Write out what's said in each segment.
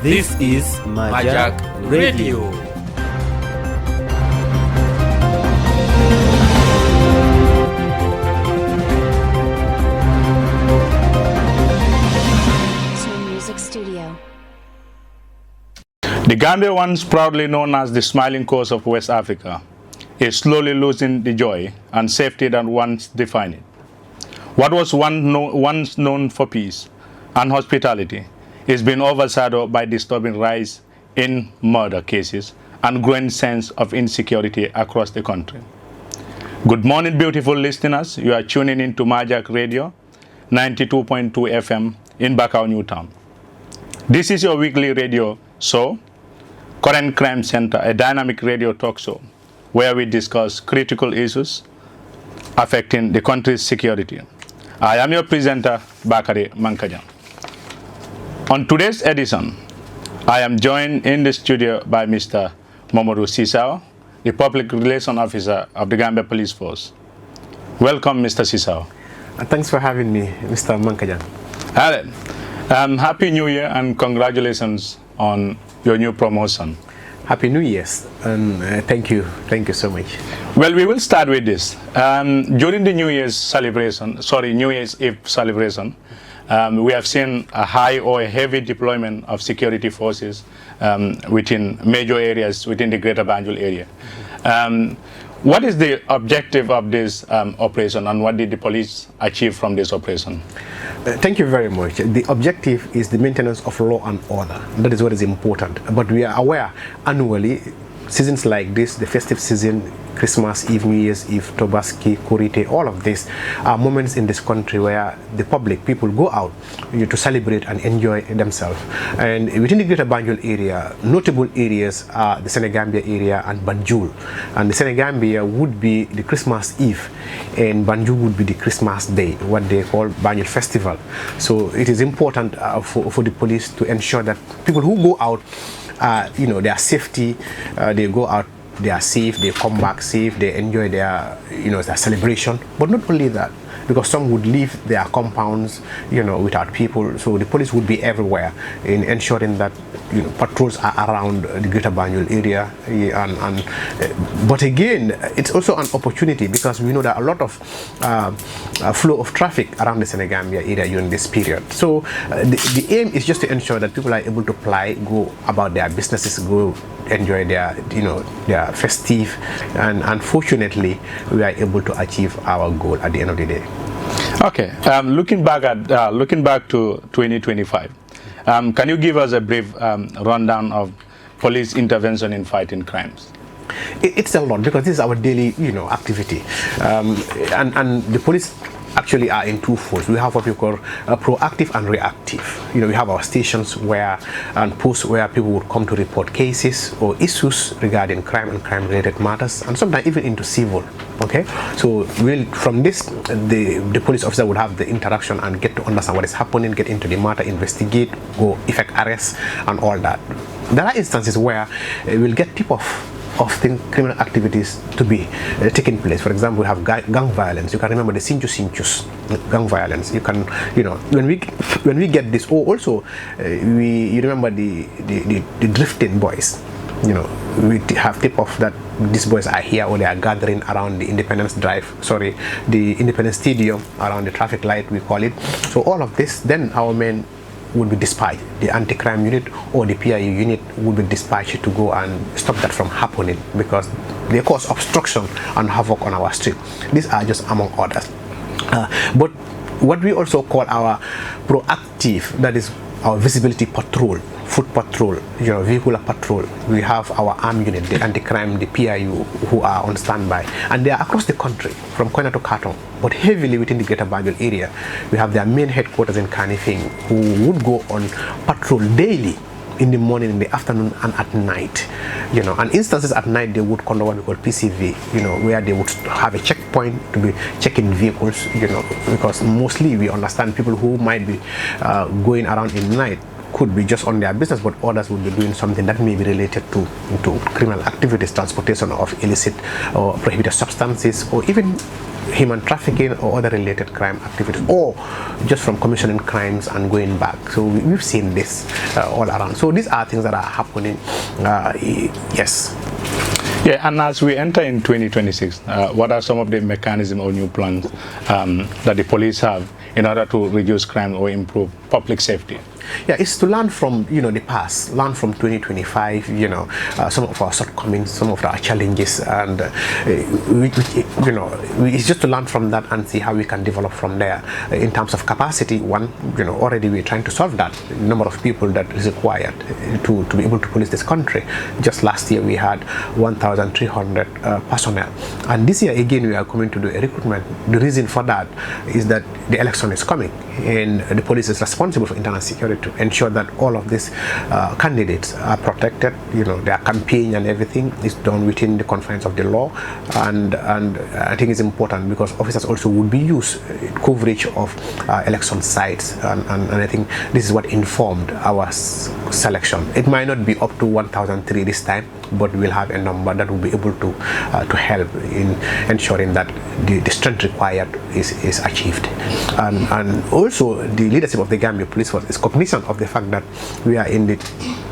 This is Mankajang Radio. Music Studio. The Gambia, once proudly known as the smiling coast of West Africa, is slowly losing the joy and safety that once defined it. What was once known for peace and hospitality is being overshadowed by disturbing rise in murder cases and growing sense of insecurity across the country. Good morning, beautiful listeners. You are tuning in to Mankajang Radio, 92.2 FM in Bakary, Newtown. This is your weekly radio show, Current Crime Center, a dynamic radio talk show where we discuss critical issues affecting the country's security. I am your presenter, Bakary Mankajang. On today's edition, I am joined in the studio by Mr. Mamadou Sisao, the Public Relations Officer of the Gambia Police Force. Welcome, Mr. Sisao. Thanks for having me, Mr. Mankajang. Alan, Happy New Year and congratulations on your new promotion. Happy New Year's and thank you so much. Well, we will start with this. During the New Year's Eve celebration, we have seen a high or a heavy deployment of security forces within major areas within the Greater Banjul area. What is the objective of this operation, and what did the police achieve from this operation? Thank you very much. The objective is the maintenance of law and order. That is what is important. But we are aware annually, seasons like this, the festive season, Christmas Eve, New Year's Eve, Tobaski, Kurite, all of these are moments in this country where the public, people go out to celebrate and enjoy themselves. And within the Greater Banjul area, notable areas are the Senegambia area and Banjul. And the Senegambia would be the Christmas Eve, and Banjul would be the Christmas Day, what they call Banjul Festival. So it is important for the police to ensure that people who go out, their safety, they go out, they are safe, they come back safe, they enjoy their celebration. But not only that, because some would leave their compounds, without people. So the police would be everywhere in ensuring that patrols are around the Greater Banjul area. But again, it's also an opportunity because we know that a lot of flow of traffic around the Senegambia area during this period. So the aim is just to ensure that people are able to ply, go about their businesses, go enjoy their festive, and unfortunately we are able to achieve our goal at the end of the day. Okay, looking back to 2025, can you give us a brief rundown of police intervention in fighting crimes? It's a lot because this is our daily activity, and the police actually are in two folds. We have what we call proactive and reactive. We have our stations and posts where people would come to report cases or issues regarding crime and crime-related matters, and sometimes even into civil. Okay, so from this, the police officer would have the interaction and get to understand what is happening, get into the matter, investigate, go effect arrests, and all that. There are instances where we'll get tip-off of criminal activities to be taking place. For example, we have gang violence. You can remember the Sinchus gang violence. You can, when we get this, also you remember the drifting boys. We have tip off that these boys are here or they are gathering around the Independence Stadium, around the traffic light, we call it. So all of this, then our men would be dispatched. The anti-crime unit or the PIU unit would be dispatched to go and stop that from happening because they cause obstruction and havoc on our street. These are just among others. But what we also call our proactive, that is our visibility patrol, foot patrol, vehicular patrol. We have our armed unit, the anti-crime, the PIU, who are on standby, and they are across the country, from Koina to Katong, but heavily within the Greater Banjul area. We have their main headquarters in Kanifing, who would go on patrol daily, in the morning, in the afternoon, and at night. And instances at night, they would conduct what we call PCV, where they would have a checkpoint to be checking vehicles, because mostly we understand people who might be going around in the night could be just on their business, but others would be doing something that may be related to criminal activities, transportation of illicit or prohibited substances, or even human trafficking or other related crime activities, or just from commissioning crimes and going back. So we've seen this all around. So these are things that are happening. Yes. Yeah, and as we enter in 2026, what are some of the mechanisms or new plans that the police have in order to reduce crime or improve public safety? Yeah, it's to learn from the past, learn from 2025. Some of our shortcomings, some of our challenges, and it's just to learn from that and see how we can develop from there. In terms of capacity, already we're trying to solve that. The number of people that is required to be able to police this country. Just last year we had 1,300 personnel, and this year again we are coming to do a recruitment. The reason for that is that the election is coming, and the police is responsible for internal security to ensure that all of these candidates are protected. Their campaign and everything is done within the confines of the law, and I think it's important because officers also would be used coverage of election sites, and I think this is what informed our selection. It might not be up to 1,003 this time, but we'll have a number that will be able to help in ensuring that the strength required is achieved. And also the leadership of the Gambia Police Force is cognizant of the fact that we are in the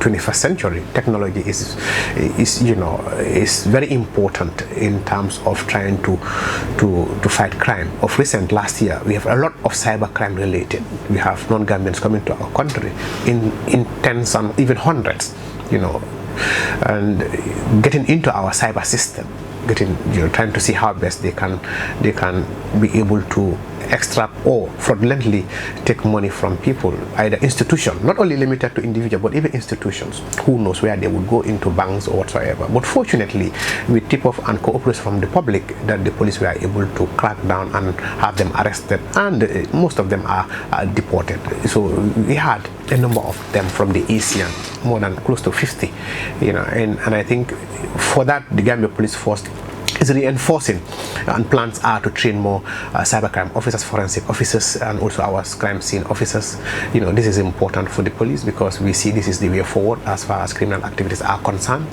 21st century. Technology is very important in terms of trying to fight crime. Of recent, last year, we have a lot of cyber crime related. We have non-Gambians coming to our country in tens and even hundreds, and getting into our cyber system, trying to see how best they can be able to extract or fraudulently take money from people, either institution, not only limited to individual, but even institutions. Who knows where they would go, into banks or whatsoever. But fortunately, with tip-off and cooperation from the public, that the police were able to crack down and have them arrested, and most of them are deported. So we had a number of them from the ASEAN, more than close to 50, and I think for that the Gambia Police Force is reinforcing, and plans are to train more cybercrime officers, forensic officers, and also our crime scene officers. This is important for the police because we see this is the way forward as far as criminal activities are concerned.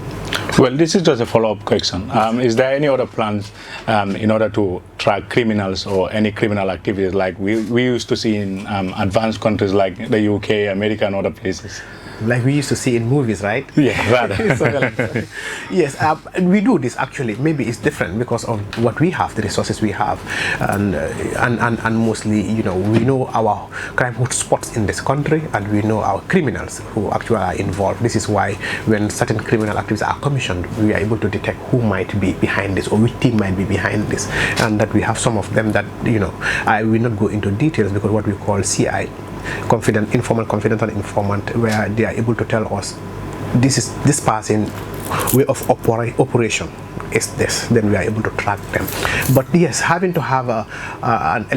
Well, this is just a follow-up question. Is there any other plans in order to track criminals or any criminal activities like we used to see in advanced countries like the UK, America, and other places? Like we used to see in movies, right? Yeah, rather. Yes, we do this actually. Maybe it's different because of what we have, the resources we have, and mostly, we know our crime hotspots in this country, and we know our criminals who actually are involved. This is why when certain criminal activities are commissioned, we are able to detect who might be behind this or which team might be behind this, and that we have some of them that, I will not go into details because what we call CI, confidential informant, where they are able to tell us this person way of operation is this, then we are able to track them. But yes, having to have an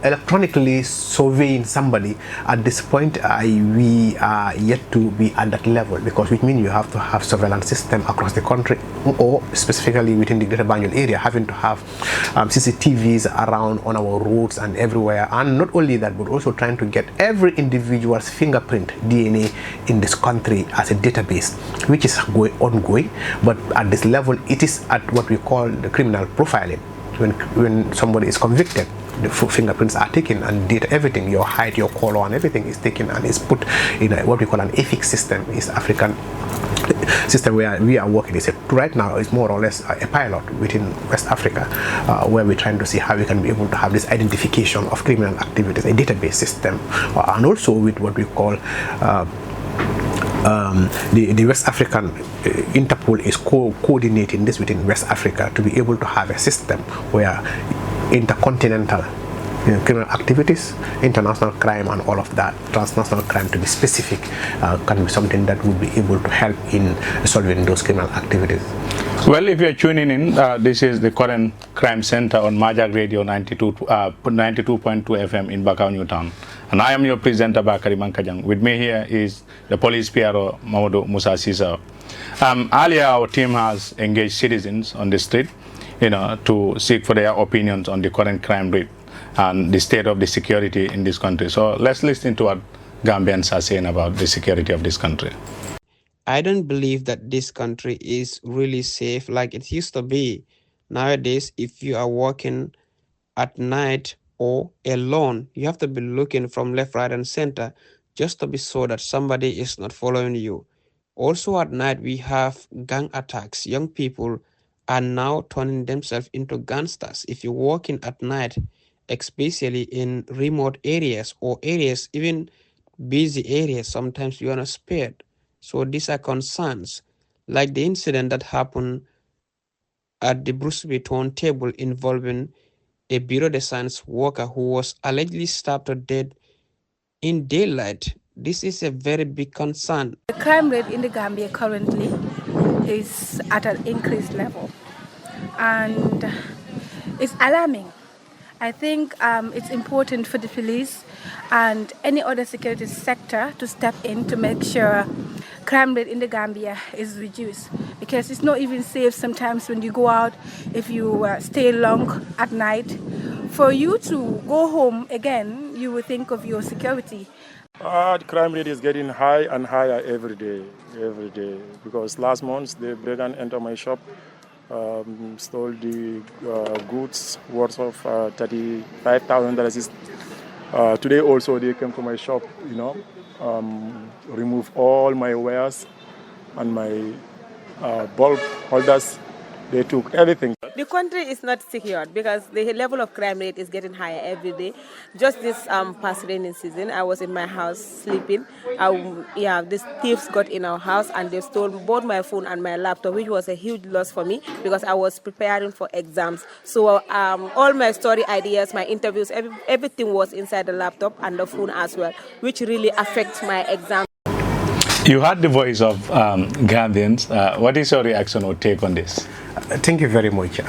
electronically surveying somebody at this point, we are yet to be at that level, because which means you have to have surveillance system across the country, or specifically within the Greater Banjul area, having to have CCTVs around on our roads and everywhere. And not only that, but also trying to get every individual's fingerprint, DNA in this country as a database, which is ongoing. But at this level, it is at what we call the criminal profiling. When somebody is convicted, the fingerprints are taken and data, everything, your height, your color, and everything is taken and is put in what we call an AFIX system, is African system where we are working. Right now it's more or less a pilot within West Africa, where we're trying to see how we can be able to have this identification of criminal activities, a database system, and also with what we call the West African Interpol is coordinating this within West Africa to be able to have a system where intercontinental criminal activities, international crime, and all of that, transnational crime to be specific, can be something that would be able to help in solving those criminal activities. Well, if you're tuning in, this is the current crime center on Mankajang Radio 92.2 FM in Bakary, Newtown. And I am your presenter, Bakary Mankajang. With me here is the police PRO, Mamadou Musa Sisa. Earlier, our team has engaged citizens on the street, to seek for their opinions on the current crime rate and the state of the security in this country. So let's listen to what Gambians are saying about the security of this country. I don't believe that this country is really safe like it used to be. Nowadays, if you are walking at night or alone, you have to be looking from left, right, and center just to be sure that somebody is not following you. Also, at night, we have gang attacks. Young people are now turning themselves into gangsters. If you're walking at night, especially in remote areas or areas, even busy areas, sometimes you are not spared. So, these are concerns. Like the incident that happened at the Bruce Vuitton table involving a Bureau de Science worker who was allegedly stabbed to death in daylight. This is a very big concern. The crime rate in the Gambia currently is at an increased level, and it's alarming. I think it's important for the police and any other security sector to step in to make sure crime rate in the Gambia is reduced, because it's not even safe sometimes when you go out, if you stay long at night. For you to go home again, you will think of your security. The crime rate is getting high and higher every day, because last month the brigand entered my shop, stole the goods worth of $35,000. Today also they came to my shop, remove all my wares and my bulb holders. They took everything. The country is not secure because the level of crime rate is getting higher every day. Just this past rainy season, I was in my house sleeping. The thieves got in our house and they stole both my phone and my laptop, which was a huge loss for me because I was preparing for exams. So all my story ideas, my interviews, everything was inside the laptop and the phone as well, which really affects my exam. You heard the voice of Gambians. What is your reaction or take on this? Thank you very much.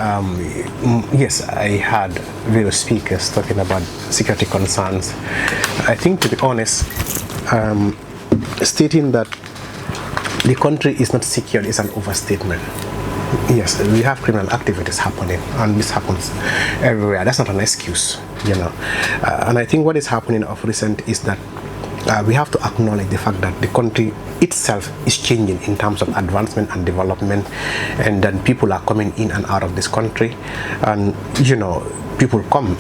Yes, I had various speakers talking about security concerns. I think, to be honest, stating that the country is not secure is an overstatement. Yes, we have criminal activities happening, and this happens everywhere. That's not an excuse, And I think what is happening of recent is that we have to acknowledge the fact that the country itself is changing in terms of advancement and development, and then people are coming in and out of this country, and people come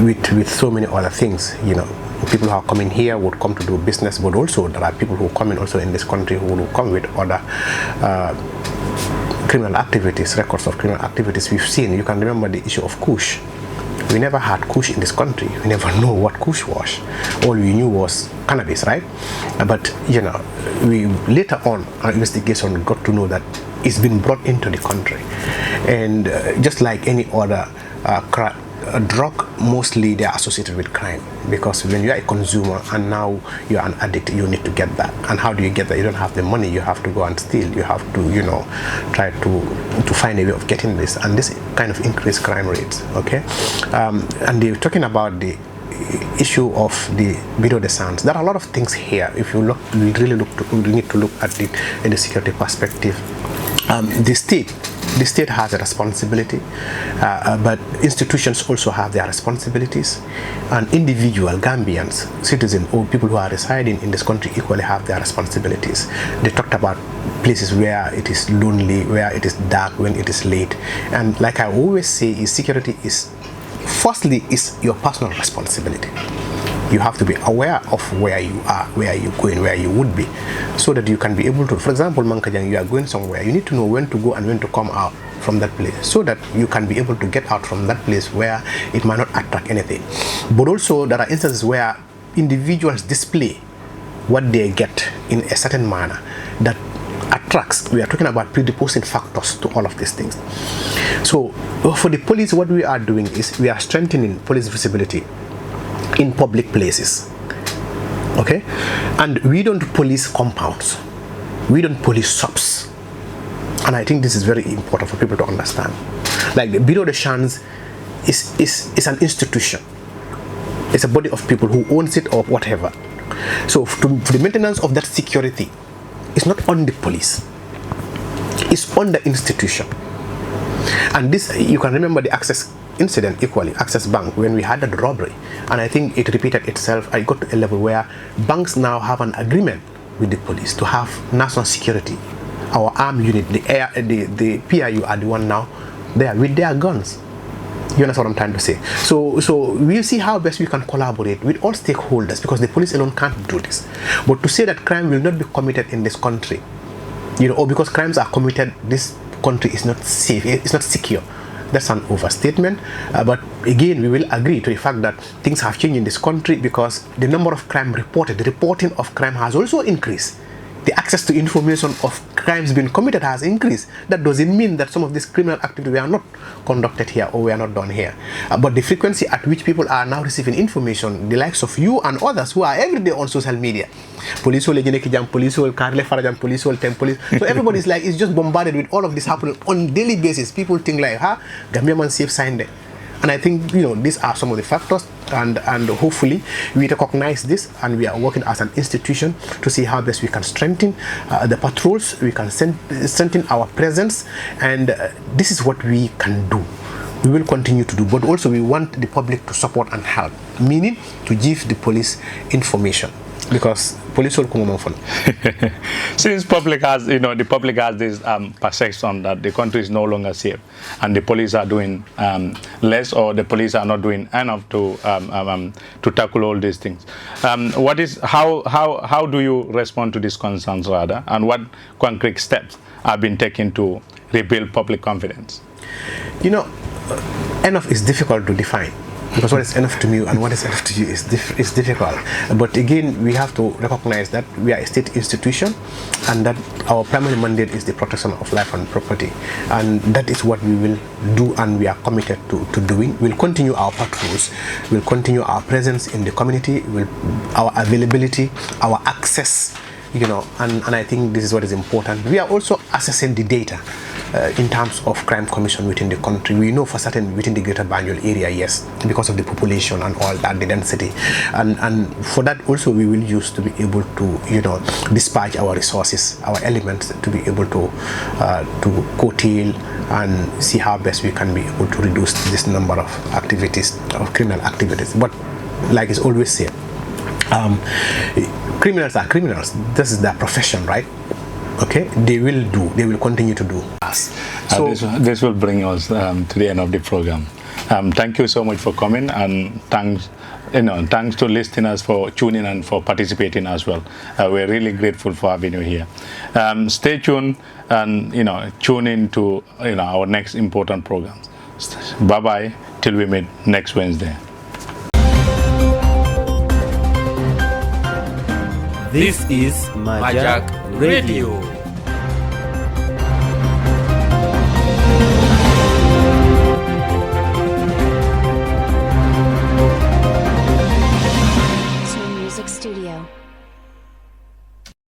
with so many other things. People who are coming here would come to do business, but also there are people who come in also in this country who will come with other criminal activities, records of criminal activities. We've seen, you can remember the issue of Kush. We never had Kush in this country. We never know what Kush was. All we knew was cannabis, right? But, we later on, our investigation got to know that it's been brought into the country. And just like any other drug, mostly they are associated with crime, because when you are a consumer and now you are an addict, you need to get that. And how do you get that? You don't have the money, you have to go and steal, you have to try to find a way of getting this, and this kind of increased crime rates. Okay, and they're talking about the issue of the Bureau de Science. There are a lot of things here. If you look, we need to look at it in the security perspective. The state has a responsibility, but institutions also have their responsibilities, and individual Gambians, citizens, or people who are residing in this country equally have their responsibilities. They talked about places where it is lonely, where it is dark, when it is late, and like I always say, security is firstly your personal responsibility. You have to be aware of where you are, where you're going, where you would be, so that you can be able to, for example, Mankajang, you are going somewhere, you need to know when to go and when to come out from that place, so that you can be able to get out from that place where it might not attract anything. But also, there are instances where individuals display what they get in a certain manner that attracts. We are talking about predisposing factors to all of these things. So, for the police, what we are doing is we are strengthening police visibility in public places, okay? And we don't police compounds, we don't police shops, and I think this is very important for people to understand. Like the Bureau de Science is an institution, it's a body of people who owns it or whatever. So for the maintenance of that security, it's not on the police, it's on the institution. And this, you can remember the Access incident equally, Access Bank, when we had that robbery, and I think it repeated itself. I got to a level where banks now have an agreement with the police to have national security. Our armed unit, the PIU, are the one now there with their guns. You understand what I'm trying to say? So we'll see how best we can collaborate with all stakeholders, because the police alone can't do this. But to say that crime will not be committed in this country, or because crimes are committed, this country is not safe, it's not secure, that's an overstatement. But again, we will agree to the fact that things have changed in this country, because the number of crime reported, the reporting of crime has also increased. The access to information of crimes being committed has increased. That doesn't mean that some of these criminal activities were not conducted here or were not done here. But the frequency at which people are now receiving information, the likes of you and others who are every day on social media, police, police, police, police. So everybody's like, it's just bombarded with all of this happening on daily basis. People think like, Gambia man safe sign there. And I think, these are some of the factors, and hopefully we recognize this, and we are working as an institution to see how best we can strengthen the patrols, we can strengthen our presence, and this is what we can do. We will continue to do, but also we want the public to support and help, meaning to give the police information, because police will come on. Since the public has this perception that the country is no longer safe, and the police are doing less, or the police are not doing enough to tackle all these things. How do you respond to these concerns, rather, and what concrete steps have been taken to rebuild public confidence? Enough is difficult to define, because what is enough to me and what is enough to you is difficult. But again, we have to recognize that we are a state institution, and that our primary mandate is the protection of life and property, and that is what we will do, and we are committed to doing. We'll continue our patrols, we'll continue our presence in the community, our availability, our access, and I think this is what is important. We are also assessing the data in terms of crime commission within the country. We know for certain within the greater Banjul area, yes, because of the population and all that, the density, and for that also we will use to be able to dispatch our resources, our elements, to be able to curtail and see how best we can be able to reduce this number of activities, of criminal activities. But like it's always said, criminals are criminals. This is their profession, right? Okay, they will continue to do us. So this will bring us to the end of the program. Thank you so much for coming, and thanks to listeners for tuning and for participating as well. We're really grateful for having you here. Stay tuned and tune in to our next important programs. Bye bye till we meet next Wednesday. This is Mankajang Radio. Music Studio.